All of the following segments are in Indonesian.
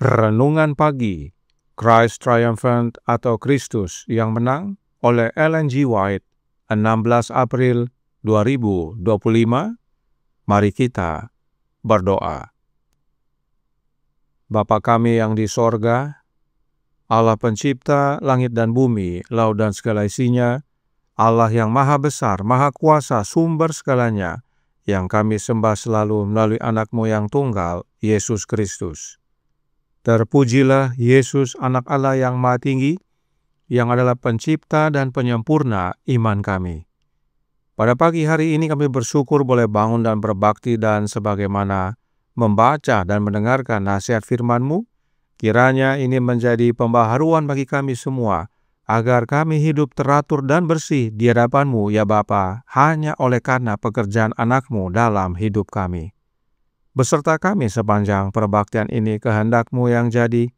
Renungan Pagi, Christ Triumphant atau Kristus yang Menang oleh Ellen G. White, 16 April 2025. Mari kita berdoa. Bapa kami yang di sorga, Allah pencipta langit dan bumi, laut dan segala isinya, Allah yang maha besar, maha kuasa, sumber segalanya, yang kami sembah selalu melalui anak-Mu yang tunggal, Yesus Kristus. Terpujilah Yesus, anak Allah yang maha tinggi, yang adalah pencipta dan penyempurna iman kami. Pada pagi hari ini kami bersyukur boleh bangun dan berbakti dan sebagaimana membaca dan mendengarkan nasihat firman-Mu, kiranya ini menjadi pembaharuan bagi kami semua, agar kami hidup teratur dan bersih di hadapan-Mu, ya Bapa, hanya oleh karena pekerjaan anak-Mu dalam hidup kami. Beserta kami sepanjang perbaktian ini kehendak-Mu yang jadi.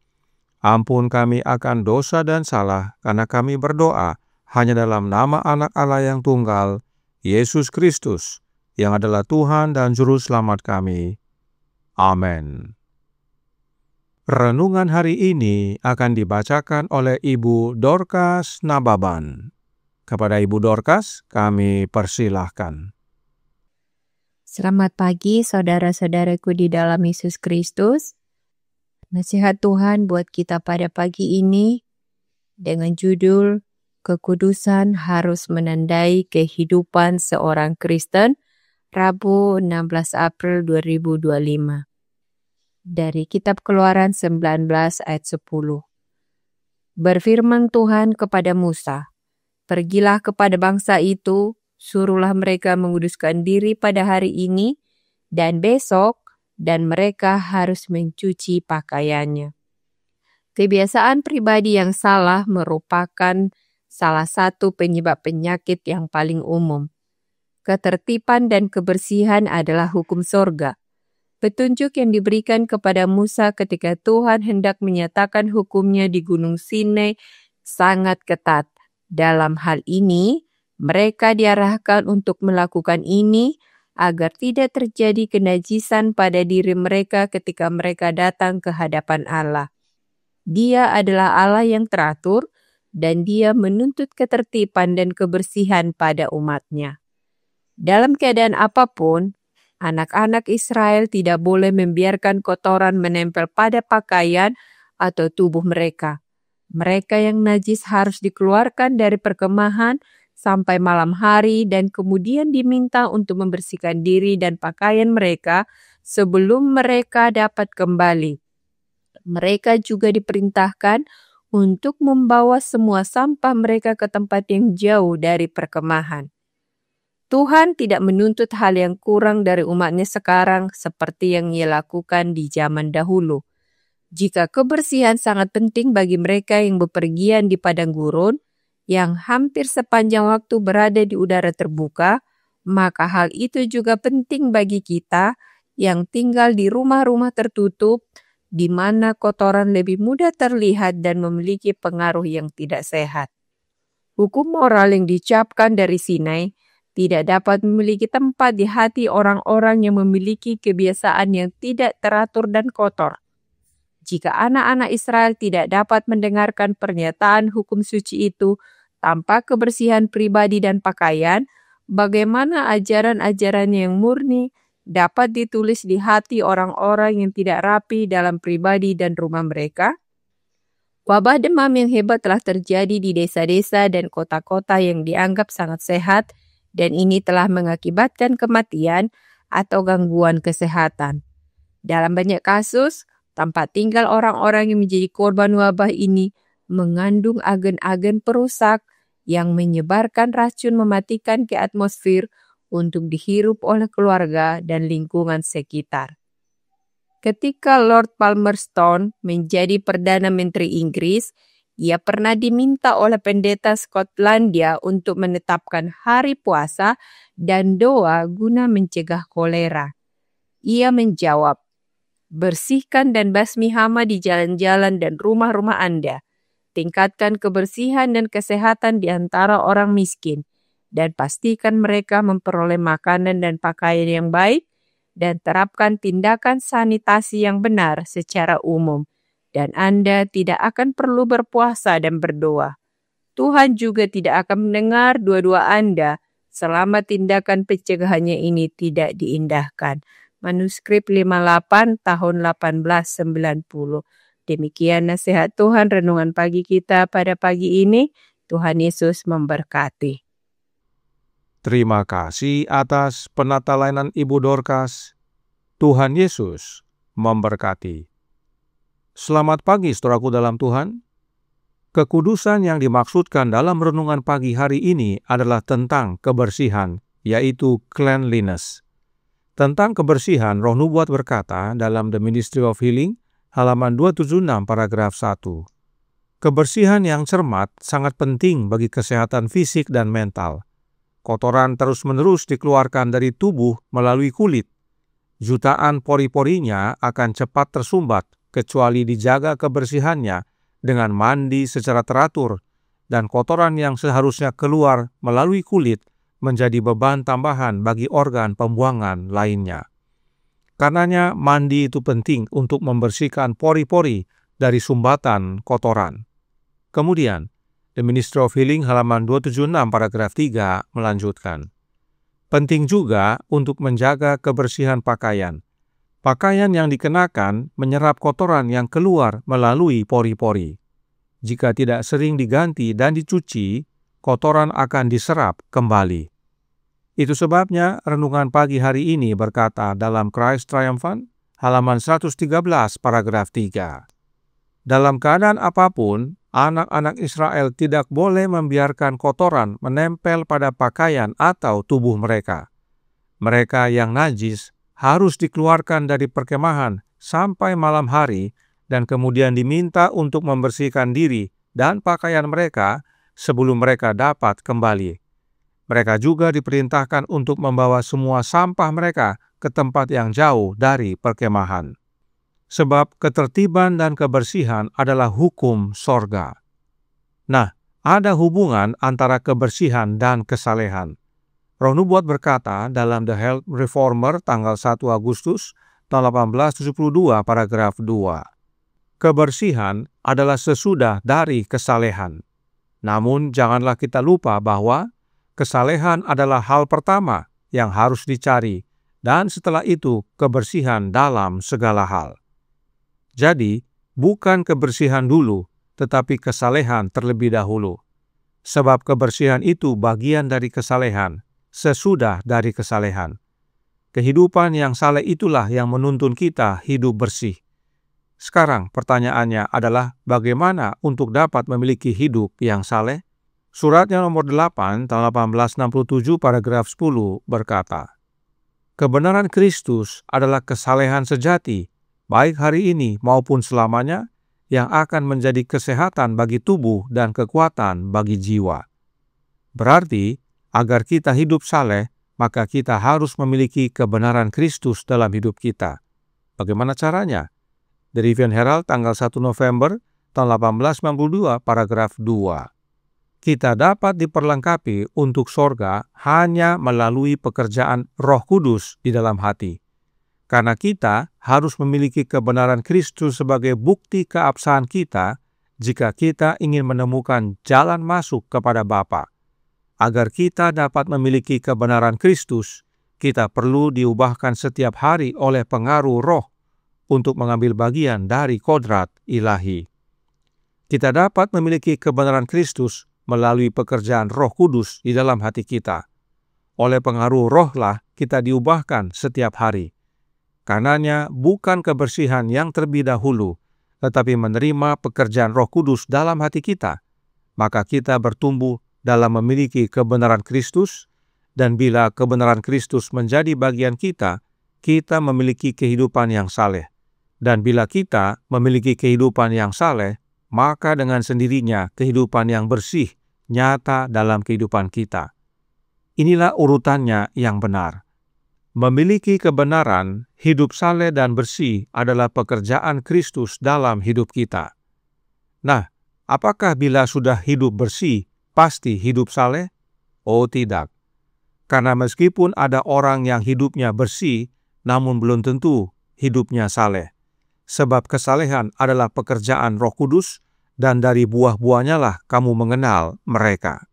Ampun kami akan dosa dan salah, karena kami berdoa hanya dalam nama anak Allah yang tunggal, Yesus Kristus, yang adalah Tuhan dan Juru Selamat kami. Amin. Renungan hari ini akan dibacakan oleh Ibu Dorcas Nababan. Kepada Ibu Dorcas, kami persilahkan. Selamat pagi saudara-saudaraku di dalam Yesus Kristus. Nasihat Tuhan buat kita pada pagi ini dengan judul Kekudusan harus menandai kehidupan seorang Kristen, Rabu 16 April 2025. Dari kitab Keluaran 19 ayat 10. Berfirman Tuhan kepada Musa, "Pergilah kepada bangsa itu, suruhlah mereka menguduskan diri pada hari ini dan besok, dan mereka harus mencuci pakaiannya." Kebiasaan pribadi yang salah merupakan salah satu penyebab penyakit yang paling umum. Ketertiban dan kebersihan adalah hukum sorga. Petunjuk yang diberikan kepada Musa ketika Tuhan hendak menyatakan hukumnya di Gunung Sinai sangat ketat. Dalam hal ini, mereka diarahkan untuk melakukan ini agar tidak terjadi kenajisan pada diri mereka ketika mereka datang ke hadapan Allah. Dia adalah Allah yang teratur dan Dia menuntut ketertiban dan kebersihan pada umat-Nya. Dalam keadaan apapun, anak-anak Israel tidak boleh membiarkan kotoran menempel pada pakaian atau tubuh mereka. Mereka yang najis harus dikeluarkan dari perkemahan sampai malam hari dan kemudian diminta untuk membersihkan diri dan pakaian mereka sebelum mereka dapat kembali. Mereka juga diperintahkan untuk membawa semua sampah mereka ke tempat yang jauh dari perkemahan. Tuhan tidak menuntut hal yang kurang dari umat-Nya sekarang seperti yang Ia lakukan di zaman dahulu. Jika kebersihan sangat penting bagi mereka yang bepergian di padang gurun, yang hampir sepanjang waktu berada di udara terbuka, maka hal itu juga penting bagi kita yang tinggal di rumah-rumah tertutup, di mana kotoran lebih mudah terlihat dan memiliki pengaruh yang tidak sehat. Hukum moral yang diucapkan dari Sinai tidak dapat memiliki tempat di hati orang-orang yang memiliki kebiasaan yang tidak teratur dan kotor. Jika anak-anak Israel tidak dapat mendengarkan pernyataan hukum suci itu tanpa kebersihan pribadi dan pakaian, bagaimana ajaran-ajaran yang murni dapat ditulis di hati orang-orang yang tidak rapi dalam pribadi dan rumah mereka? Wabah demam yang hebat telah terjadi di desa-desa dan kota-kota yang dianggap sangat sehat, dan ini telah mengakibatkan kematian atau gangguan kesehatan. Dalam banyak kasus, tempat tinggal orang-orang yang menjadi korban wabah ini mengandung agen-agen perusak yang menyebarkan racun mematikan ke atmosfer untuk dihirup oleh keluarga dan lingkungan sekitar. Ketika Lord Palmerston menjadi Perdana Menteri Inggris, ia pernah diminta oleh pendeta Skotlandia untuk menetapkan hari puasa dan doa guna mencegah kolera. Ia menjawab, "Bersihkan dan basmi hama di jalan-jalan dan rumah-rumah Anda. Tingkatkan kebersihan dan kesehatan di antara orang miskin, dan pastikan mereka memperoleh makanan dan pakaian yang baik, dan terapkan tindakan sanitasi yang benar secara umum, dan Anda tidak akan perlu berpuasa dan berdoa. Tuhan juga tidak akan mendengar doa-doa Anda selama tindakan pencegahannya ini tidak diindahkan." Manuskrip 58 tahun 1890. Demikian nasihat Tuhan renungan pagi kita pada pagi ini. Tuhan Yesus memberkati. Terima kasih atas penatalainan Ibu Dorcas. Tuhan Yesus memberkati. Selamat pagi saudaraku dalam Tuhan. Kekudusan yang dimaksudkan dalam renungan pagi hari ini adalah tentang kebersihan, yaitu cleanliness. Tentang kebersihan, Roh Nubuat berkata dalam The Ministry of Healing, halaman 276 paragraf 1. Kebersihan yang cermat sangat penting bagi kesehatan fisik dan mental. Kotoran terus-menerus dikeluarkan dari tubuh melalui kulit. Jutaan pori-porinya akan cepat tersumbat kecuali dijaga kebersihannya dengan mandi secara teratur, dan kotoran yang seharusnya keluar melalui kulit menjadi beban tambahan bagi organ pembuangan lainnya. Karenanya mandi itu penting untuk membersihkan pori-pori dari sumbatan kotoran. Kemudian, The Ministry of Healing halaman 276 paragraf 3 melanjutkan. Penting juga untuk menjaga kebersihan pakaian. Pakaian yang dikenakan menyerap kotoran yang keluar melalui pori-pori. Jika tidak sering diganti dan dicuci, kotoran akan diserap kembali. Itu sebabnya renungan pagi hari ini berkata dalam Christ Triumphant, halaman 113 paragraf 3. Dalam keadaan apapun, anak-anak Israel tidak boleh membiarkan kotoran menempel pada pakaian atau tubuh mereka. Mereka yang najis harus dikeluarkan dari perkemahan sampai malam hari dan kemudian diminta untuk membersihkan diri dan pakaian mereka sebelum mereka dapat kembali. Mereka juga diperintahkan untuk membawa semua sampah mereka ke tempat yang jauh dari perkemahan. Sebab ketertiban dan kebersihan adalah hukum sorga. Nah, ada hubungan antara kebersihan dan kesalehan. Roh Nubuat berkata dalam The Health Reformer tanggal 1 Agustus tahun 1872 paragraf 2. Kebersihan adalah sesudah dari kesalehan. Namun janganlah kita lupa bahwa kesalehan adalah hal pertama yang harus dicari, dan setelah itu kebersihan dalam segala hal. Jadi, bukan kebersihan dulu, tetapi kesalehan terlebih dahulu. Sebab kebersihan itu bagian dari kesalehan, sesudah dari kesalehan. Kehidupan yang saleh itulah yang menuntun kita hidup bersih. Sekarang pertanyaannya adalah bagaimana untuk dapat memiliki hidup yang saleh? Suratnya nomor 8 tahun 1867 paragraf 10 berkata, "Kebenaran Kristus adalah kesalehan sejati, baik hari ini maupun selamanya, yang akan menjadi kesehatan bagi tubuh dan kekuatan bagi jiwa." Berarti, agar kita hidup saleh, maka kita harus memiliki kebenaran Kristus dalam hidup kita. Bagaimana caranya? The Review and Herald tanggal 1 November tahun 1892 paragraf 2. kita dapat diperlengkapi untuk sorga hanya melalui pekerjaan Roh Kudus di dalam hati. Karena kita harus memiliki kebenaran Kristus sebagai bukti keabsahan kita jika kita ingin menemukan jalan masuk kepada Bapa. Agar kita dapat memiliki kebenaran Kristus, kita perlu diubahkan setiap hari oleh pengaruh Roh untuk mengambil bagian dari kodrat ilahi. Kita dapat memiliki kebenaran Kristus melalui pekerjaan Roh Kudus di dalam hati kita. Oleh pengaruh Rohlah kita diubahkan setiap hari. Karenanya bukan kebersihan yang terlebih dahulu, tetapi menerima pekerjaan Roh Kudus dalam hati kita, maka kita bertumbuh dalam memiliki kebenaran Kristus, dan bila kebenaran Kristus menjadi bagian kita, kita memiliki kehidupan yang saleh. Dan bila kita memiliki kehidupan yang saleh, maka dengan sendirinya kehidupan yang bersih nyata dalam kehidupan kita. Inilah urutannya yang benar. Memiliki kebenaran, hidup saleh dan bersih adalah pekerjaan Kristus dalam hidup kita. Nah, apakah bila sudah hidup bersih, pasti hidup saleh? Oh tidak. Karena meskipun ada orang yang hidupnya bersih, namun belum tentu hidupnya saleh. Sebab kesalehan adalah pekerjaan Roh Kudus, dan dari buah-buahnya lah kamu mengenal mereka.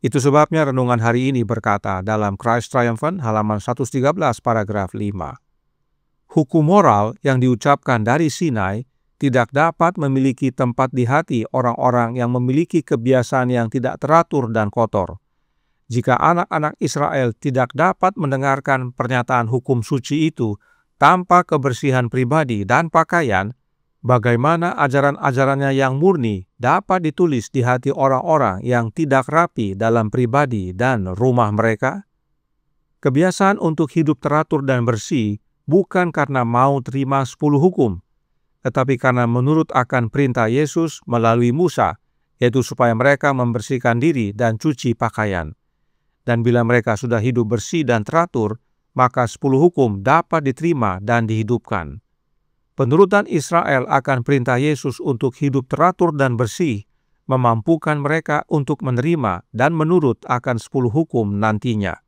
Itu sebabnya renungan hari ini berkata dalam Christ Triumphant halaman 113 paragraf 5. Hukum moral yang diucapkan dari Sinai tidak dapat memiliki tempat di hati orang-orang yang memiliki kebiasaan yang tidak teratur dan kotor. Jika anak-anak Israel tidak dapat mendengarkan pernyataan hukum suci itu tanpa kebersihan pribadi dan pakaian, bagaimana ajaran-ajarannya yang murni dapat ditulis di hati orang-orang yang tidak rapi dalam pribadi dan rumah mereka? Kebiasaan untuk hidup teratur dan bersih bukan karena mau terima 10 hukum, tetapi karena menurut akan perintah Yesus melalui Musa, yaitu supaya mereka membersihkan diri dan cuci pakaian. Dan bila mereka sudah hidup bersih dan teratur, maka 10 hukum dapat diterima dan dihidupkan. Penurutan Israel akan perintah Yesus untuk hidup teratur dan bersih memampukan mereka untuk menerima dan menurut akan 10 hukum nantinya.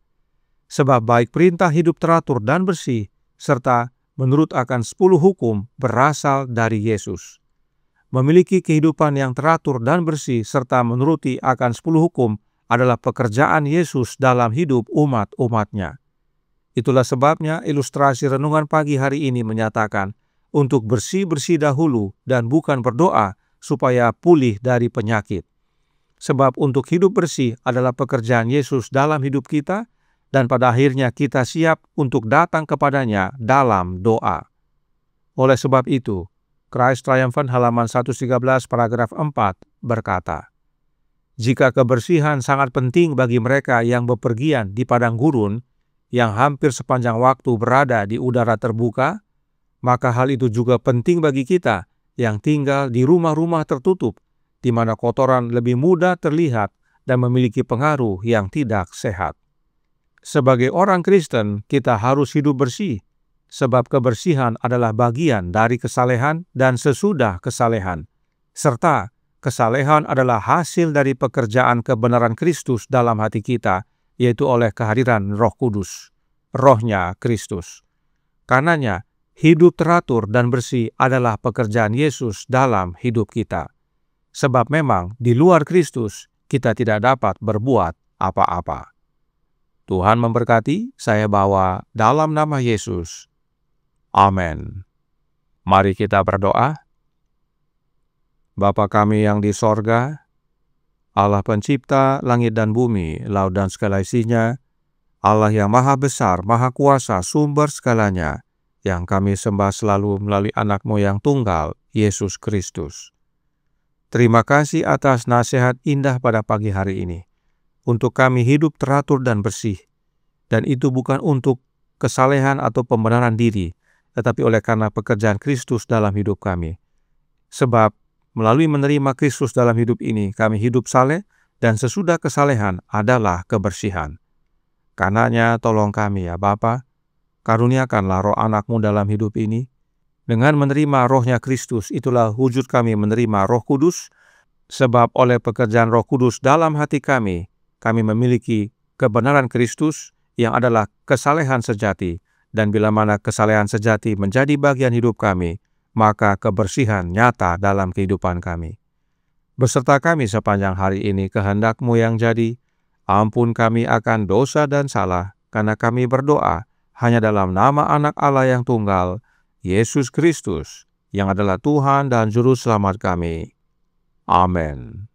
Sebab baik perintah hidup teratur dan bersih serta menurut akan 10 hukum berasal dari Yesus. Memiliki kehidupan yang teratur dan bersih serta menuruti akan 10 hukum adalah pekerjaan Yesus dalam hidup umat-umatnya. Itulah sebabnya ilustrasi renungan pagi hari ini menyatakan untuk bersih-bersih dahulu dan bukan berdoa supaya pulih dari penyakit. Sebab untuk hidup bersih adalah pekerjaan Yesus dalam hidup kita, dan pada akhirnya kita siap untuk datang kepadanya dalam doa. Oleh sebab itu, Christ Triumphant halaman 113 paragraf 4 berkata, jika kebersihan sangat penting bagi mereka yang bepergian di padang gurun, yang hampir sepanjang waktu berada di udara terbuka, maka hal itu juga penting bagi kita yang tinggal di rumah-rumah tertutup, di mana kotoran lebih mudah terlihat dan memiliki pengaruh yang tidak sehat. Sebagai orang Kristen, kita harus hidup bersih, sebab kebersihan adalah bagian dari kesalehan dan sesudah kesalehan, serta kesalehan adalah hasil dari pekerjaan kebenaran Kristus dalam hati kita, yaitu oleh kehadiran Roh Kudus, Rohnya Kristus. Karenanya, hidup teratur dan bersih adalah pekerjaan Yesus dalam hidup kita. Sebab memang di luar Kristus kita tidak dapat berbuat apa-apa. Tuhan memberkati, saya bawa dalam nama Yesus. Amin. Mari kita berdoa. Bapa kami yang di sorga, Allah pencipta langit dan bumi, laut dan segala isinya, Allah yang maha besar, maha kuasa, sumber segalanya, yang kami sembah selalu melalui anak-Mu yang tunggal, Yesus Kristus. Terima kasih atas nasihat indah pada pagi hari ini, untuk kami hidup teratur dan bersih, dan itu bukan untuk kesalehan atau pembenaran diri, tetapi oleh karena pekerjaan Kristus dalam hidup kami. Sebab melalui menerima Kristus dalam hidup ini, kami hidup saleh, dan sesudah kesalehan adalah kebersihan. Karenanya tolong kami ya Bapa, karuniakanlah roh anak-Mu dalam hidup ini. Dengan menerima rohnya Kristus, itulah wujud kami menerima Roh Kudus, Sebab oleh pekerjaan Roh Kudus dalam hati kami memiliki kebenaran Kristus yang adalah kesalehan sejati. Dan bila mana kesalehan sejati menjadi bagian hidup kami, maka kebersihan nyata dalam kehidupan kami. Beserta kami sepanjang hari ini kehendak-Mu yang jadi. Ampun kami akan dosa dan salah, karena kami berdoa hanya dalam nama Anak Allah yang tunggal, Yesus Kristus, yang adalah Tuhan dan Juru Selamat kami. Amin.